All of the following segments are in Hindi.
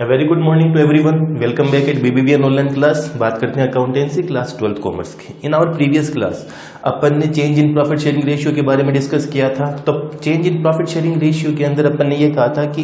Very good morning to everyone. Welcome back at BBBN online class. बात करते हैं अकाउंटेंसी क्लास 12th कॉमर्स की। इन आवर प्रीवियस क्लास अपन ने change in profit sharing ratio के बारे में डिस्कस किया था। तो change in profit sharing ratio के अंदर अपन ने ये कहा था कि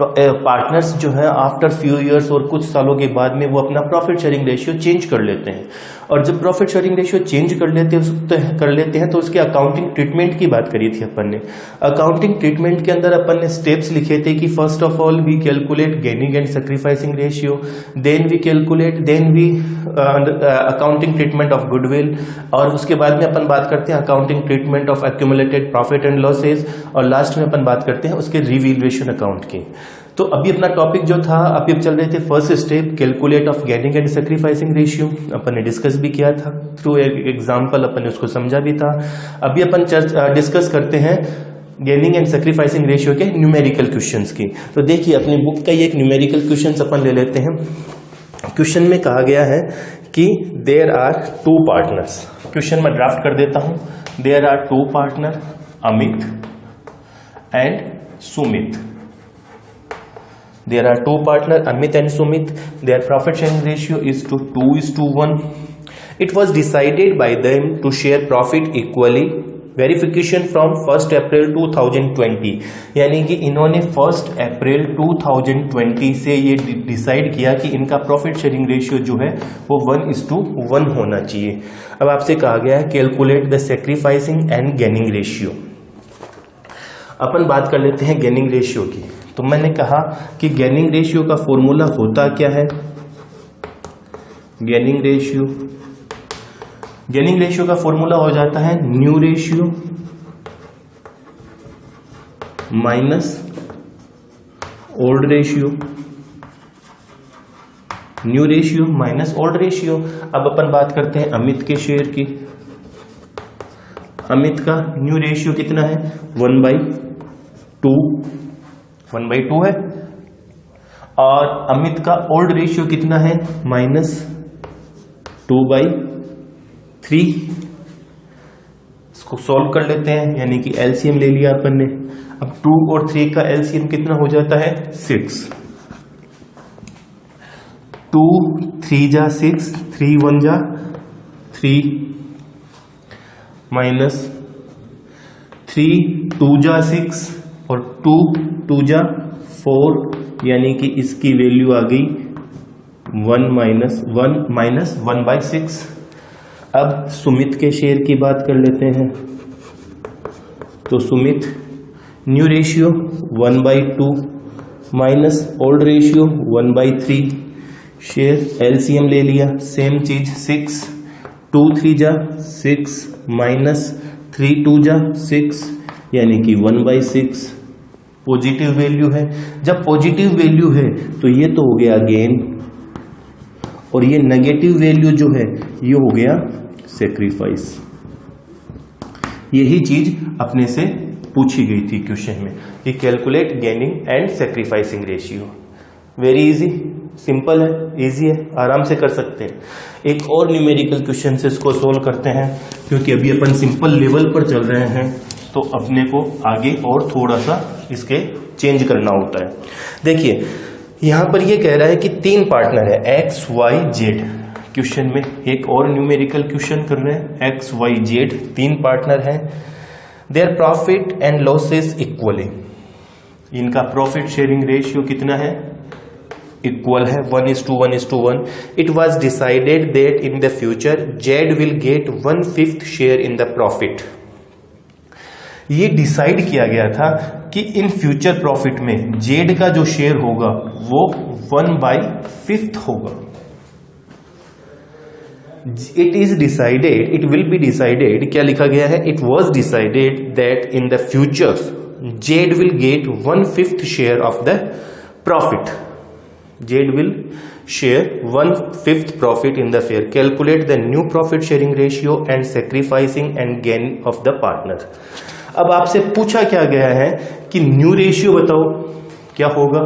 पार्टनर्स जो है आफ्टर फ्यू इयर्स और कुछ सालों के बाद में वो अपना प्रॉफिट शेयरिंग रेशियो चेंज कर लेते हैं। और जब प्रॉफिट शेयरिंग रेशियो चेंज कर लेते हैं तो उसके अकाउंटिंग ट्रीटमेंट की बात करी थी अपन ने। अकाउंटिंग ट्रीटमेंट के अंदर अपन ने स्टेप्स लिखे थे कि first of all we calculate gaining and sacrificing ratio, then we accounting treatment of goodwill, और उसके बाद में अपन बात करते हैं accounting treatment of accumulated profit and losses, और लास्ट में अपन बात करते हैं उसके रिवैल्यूएशन अकाउंट की। तो अभी अपना टॉपिक जो था, अभी चल रहे थे first step calculate of gaining and sacrificing ratio. अपन ने डिस्कस भी किया था थ्रू एग्जांपल, अपन ने उसको समझा भी था। अभी अपन डिस्कस करते हैं गेनिंग एंड सैक्रिफाइसिंग रेशियो के न्यूमेरिकल क्वेश्चंस की। तो देखिए अपनी बुक का ये एक न्यूमेरिकल क्वेश्चन अपन ले लेते हैं। क्वेश्चन में कहा गया है कि there are two partners. Question में ड्राफ्ट कर देता हूं। There are two partner Amit and Sumit. There are two partners, Amit and Sumit. Their profit sharing ratio is to 2:1. It was decided by them to share profit equally. Verification from 1st April 2020. यानी कि इन्होंने 1 अप्रैल 2020 से ये डिसाइड किया कि इनका प्रॉफिट शेयरिंग रेशियो जो है वो 1:1 होना चाहिए। अब आपसे कहा गया है calculate the sacrificing and gaining ratio. अपन बात कर लेते हैं गेनिंग रेशियो की। तो मैंने कहा कि गेनिंग रेशियो का फॉर्मूला होता क्या है। गेनिंग रेशियो का फॉर्मूला हो जाता है new ratio minus old ratio. New ratio minus old ratio. अब अपन बात करते हैं अमित के शेयर की। अमित का न्यू रेशियो कितना है 1/2 है, और अमित का ओल्ड रेशियो कितना है -2/3। इसको सॉल्व कर लेते हैं, यानी कि एलसीएम ले लिया अपन ने। अब 2 और 3 का एलसीएम कितना हो जाता है 6। 2 3 जा 6, 3 1 जा 3 माइनस 3 2 जा 6 और 2 2 जा 4, यानी कि इसकी वैल्यू आ गई 1/6। अब सुमित के शेयर की बात कर लेते हैं। तो Sumit new ratio 1/2 minus old ratio 1/3। Share LCM ले लिया, सेम चीज 6 2 3 जा 6 माइनस 3 2 जा 6, यानी कि 1/6। पॉजिटिव वैल्यू है। जब पॉजिटिव वैल्यू है तो ये तो हो गया गेन, और ये नेगेटिव वैल्यू जो है ये हो गया सैक्रिफाइस। यही चीज अपने से पूछी गई थी क्वेश्चन में कि calculate gaining and sacrificing ratio. Very easy, simple है, इजी है, आराम से कर सकते हैं। एक और न्यूमेरिकल क्वेश्चन से इसको सोल्व करते हैं, क्योंकि अभी अपन सिंपल लेवल पर चल रहे हैं तो अपने को आगे और थोड़ा सा इसके चेंज करना होता है। देखिए यहां पर ये कह रहा है कि 3 पार्टनर है एक्स वाई जेड। क्वेश्चन में एक और न्यूमेरिकल क्वेश्चन कर रहे हैं। एक्स वाई जेड 3 पार्टनर हैं। Their profit and losses equally. इनका प्रॉफिट शेयरिंग रेशियो कितना है इक्वल है 1:1. It was decided that in the future Z will get 1/5 share in the profit. ये डिसाइड किया गया था कि इन फ्यूचर प्रॉफिट में जेड का जो शेयर होगा वो 1/5 होगा। It is decided, it will be decided, क्या लिखा गया है, it was decided that in the future Z will get 1/5 share of the profit. Z will share 1/5 profit in the fair. Calculate the new profit sharing ratio and sacrificing and gain of the partner. अब आपसे पूछा क्या गया है कि न्यू रेशियो बताओ क्या होगा।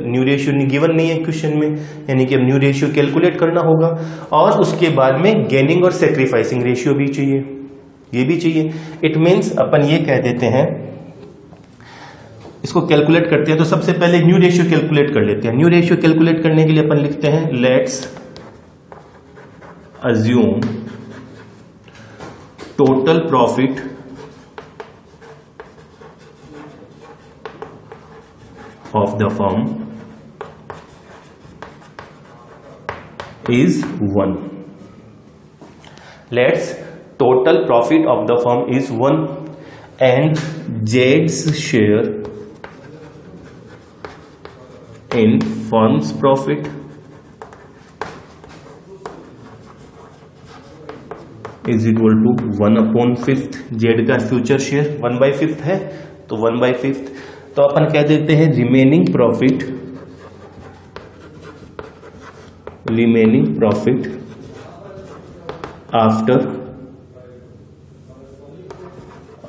न्यू रेशियो गिवन नहीं है क्वेश्चन में, यानी कि अब न्यू रेशियो कैलकुलेट करना होगा, और उसके बाद में गेनिंग और सैक्रिफाइसिंग रेशियो भी चाहिए, ये भी चाहिए। इट मीन्स अपन ये कह देते हैं इसको कैलकुलेट करते हैं तो सबसे पहले न्यू रेशियो कैलकुलेट कर लेते हैं। न्यू रेशियो कैलकुलेट करने के लिए अपन लिखते हैं let's assume total profit of the firm is 1. Let's total profit of the firm is 1 and Z's share in firm's profit is equal to 1/5। Z का फ्यूचर शेयर 1/5 है तो 1/5, तो अपन कह देते हैं रिमेनिंग प्रॉफिट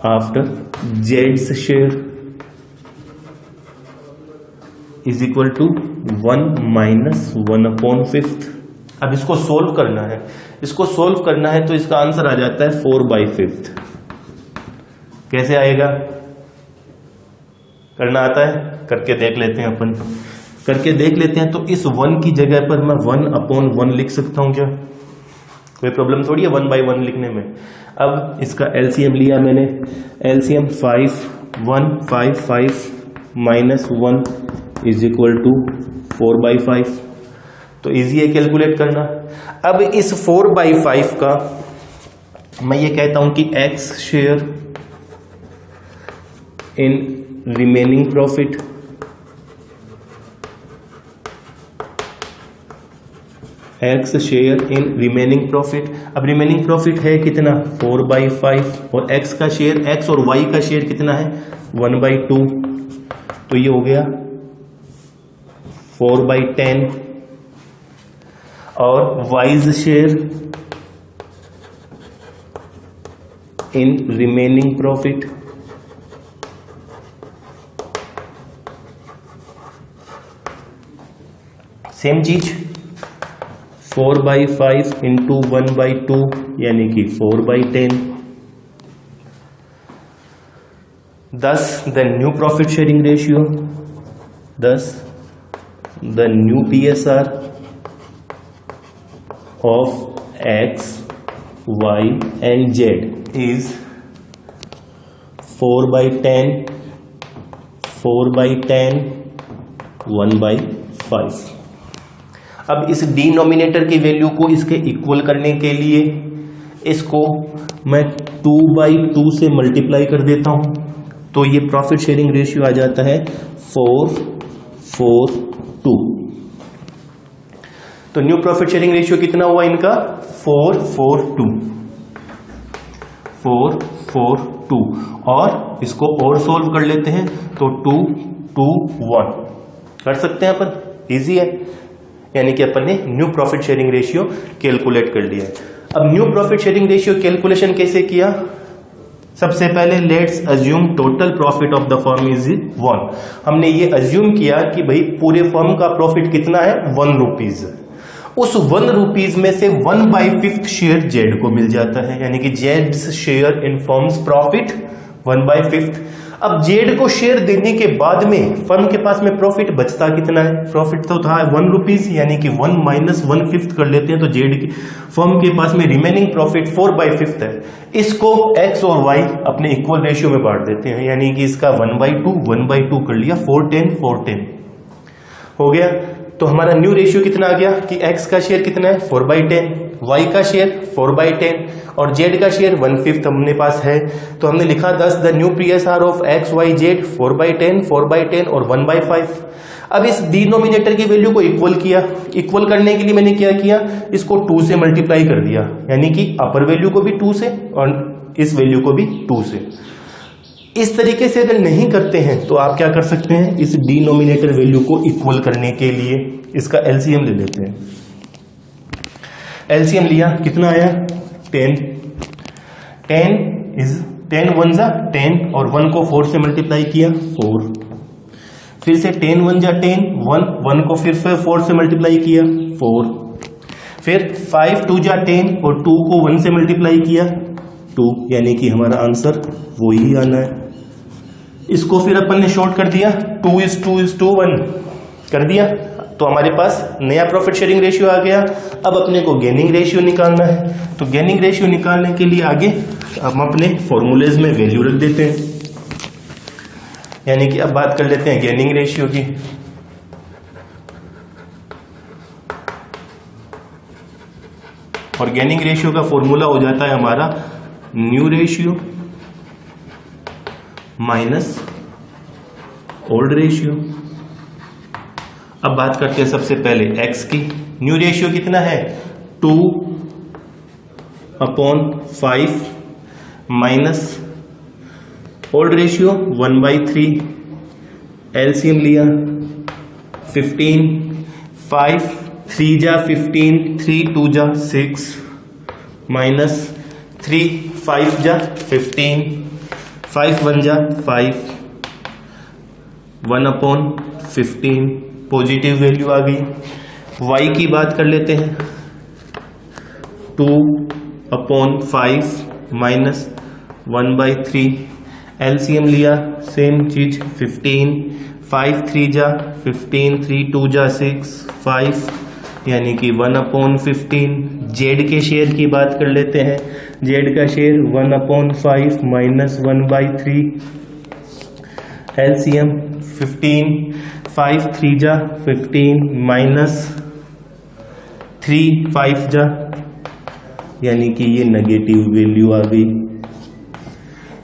आफ्टर जेड्स share is equal to 1 minus 1/5। अब इसको सोल्व करना है, तो इसका आंसर आ जाता है 4/5। कैसे आएगा, करना आता है, करके देख लेते हैं अपन, तो इस 1 की जगह पर मैं 1/1 लिख सकता हूं क्या? कोई प्रॉब्लम थोड़ी है 1/1 लिखने में। अब इसका एलसीएम लिया मैंने, LCM 5 minus 1 is equal to 4/5, तो इजी है कैलकुलेट करना। अब इस 4/5 का मैं ये कहता हूं कि x share in remaining profit x share in remaining profit. अब रिमेनिंग प्रॉफिट है कितना 4/5 और एक्स का शेयर, एक्स और वाई का शेयर कितना है 1/2, तो ये हो गया 4/10 और wise share in remaining profit same चीज 4/5 इंटू 1/2 यानी कि 4/10। Thus the new profit sharing ratio, thus the new PSR of X, Y and Z is 4/10, 1/5। अब इस डिनोमिनेटर की वैल्यू को इसके इक्वल करने के लिए इसको मैं 2/2 से मल्टीप्लाई कर देता हूं, तो ये प्रॉफिट शेयरिंग रेशियो आ जाता है 4/4/2। तो न्यू प्रॉफिट शेयरिंग रेशियो कितना हुआ इनका 4/4/2 और इसको और सोल्व कर लेते हैं तो 2/1 कर सकते हैं अपन, इजी है। यानी कि अपन ने new profit sharing ratio calculate कर लिया है। अब new profit sharing ratio calculation कैसे किया? सबसे पहले let's assume total profit of the firm is 1। हमने ये अज्यूम किया कि भाई पूरे फर्म का प्रॉफिट कितना है 1 रुपीज। उस 1 रुपीज में से 1/5 शेयर जेड को मिल जाता है, यानी कि Jades share in firms profit 1/5। अब जेड को शेयर देने के बाद में फर्म के पास में प्रॉफिट बचता कितना है? प्रॉफिट तो था 1 रुपीज, यानी कि 1 माइनस 1/5 कर लेते हैं, तो जेड की फर्म के पास में रिमेनिंग प्रॉफिट 4/5 है। इसको एक्स और वाई अपने इक्वल रेशियो में बांट देते हैं, यानी कि इसका 1/2 कर लिया, 4/10 हो गया। तो हमारा न्यू रेशियो कितना आ गया कि एक्स का शेयर कितना है 4/10, वाई का शेयर 4/10 और जेड का शेयर 1/5 हमने पास है। तो हमने लिखा 10 the new PSR of X Y Z 4/10 और 1/5। अब इस डिनोमिनेटर की वैल्यू को इक्वल किया। इक्वल करने के लिए मैंने क्या किया, इसको 2 से मल्टीप्लाई कर दिया, यानी कि अपर वैल्यू को भी 2 से और इस वैल्यू को भी 2 से। इस तरीके से अगर नहीं करते हैं तो आप क्या कर सकते हैं, इस डिनोमिनेटर वैल्यू को इक्वल करने के लिए इसका एलसीएम ले लेते हैं। एलसीएम लिया, कितना आया 10 1 जा 10 और 1 को 4 से मल्टीप्लाई किया 4, फिर से 10 1 जा 10 1 को फिर से 4 से मल्टीप्लाई किया 4, फिर 5 2 जा 10 और 2 को 1 से मल्टीप्लाई किया 2, यानी कि हमारा आंसर वही आना है। इसको फिर अपन ने शॉर्ट कर दिया, 2:1 कर दिया, तो हमारे पास नया प्रॉफिट शेयरिंग रेशियो आ गया। अब अपने को गेनिंग रेशियो निकालना है, तो गेनिंग रेशियो निकालने के लिए आगे हम अपने फॉर्मूलेज में वैल्यू रख देते हैं, यानी कि अब बात कर लेते हैं गेनिंग रेशियो की। और गेनिंग रेशियो का फॉर्मूला हो जाता है हमारा new ratio minus old ratio. अब बात करते हैं सबसे पहले x की। न्यू रेशियो कितना है, 2/5 माइनस ओल्ड रेशियो 1/3, एलसीएम लिया 15, 5 3 जा 15, 3 2 जा 6 माइनस 3 5 जा 15, 5 1 जा 5, 1/15 पॉजिटिव वैल्यू आ गई। y की बात कर लेते हैं, 2/5 माइनस 1/3, एलसीएम लिया सेम चीज 15, 5 3 जा 15, 3 2 जा 6 5, यानी कि 1/15। जेड के शेयर की बात कर लेते हैं, जेड का शेयर 1/5 माइनस 1/3, एलसीएम 15, 5 3 जा 15 माइनस 3 5 जा, यानी कि ये नेगेटिव वैल्यू आ गई।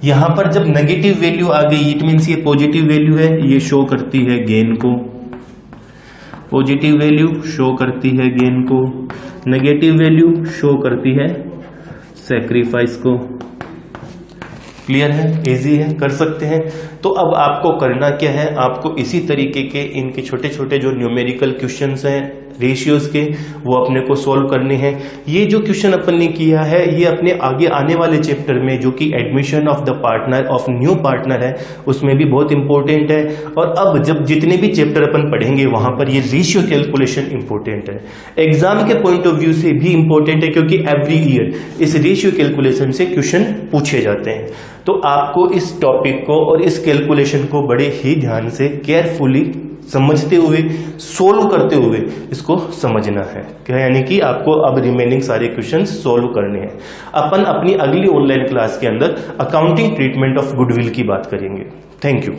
यहां पर जब नेगेटिव वैल्यू आ गई इट मीन्स ये पॉजिटिव वैल्यू है, ये शो करती है गेन को, पॉजिटिव वैल्यू शो करती है गेन को, नेगेटिव वैल्यू शो करती है सैक्रिफाइस को। क्लियर है, इजी है, कर सकते हैं। तो अब आपको करना क्या है, आपको इसी तरीके के इनके छोटे छोटे जो न्यूमेरिकल क्वेश्चंस हैं रेशियोज के वो अपने को सॉल्व करने हैं। ये जो क्वेश्चन अपन ने किया है ये अपने आगे आने वाले चैप्टर में जो कि admission of the partner of new partner है उसमें भी बहुत इंपॉर्टेंट है। और अब जब जितने भी चैप्टर अपन पढ़ेंगे वहां पर ये रेशियो कैलकुलेशन इंपॉर्टेंट है, एग्जाम के पॉइंट ऑफ व्यू से भी इंपॉर्टेंट है, क्योंकि एवरी ईयर इस रेशियो कैलकुलेशन से क्वेश्चन पूछे जाते हैं। तो आपको इस टॉपिक को और इस कैलकुलेशन को बड़े ही ध्यान से केयरफुली समझते हुए सोल्व करते हुए इसको समझना है, क्या यानी कि आपको अब रिमेनिंग सारे क्वेश्चंस सोल्व करने हैं। अपन अपनी अगली ऑनलाइन क्लास के अंदर अकाउंटिंग ट्रीटमेंट ऑफ गुडविल की बात करेंगे। Thank you.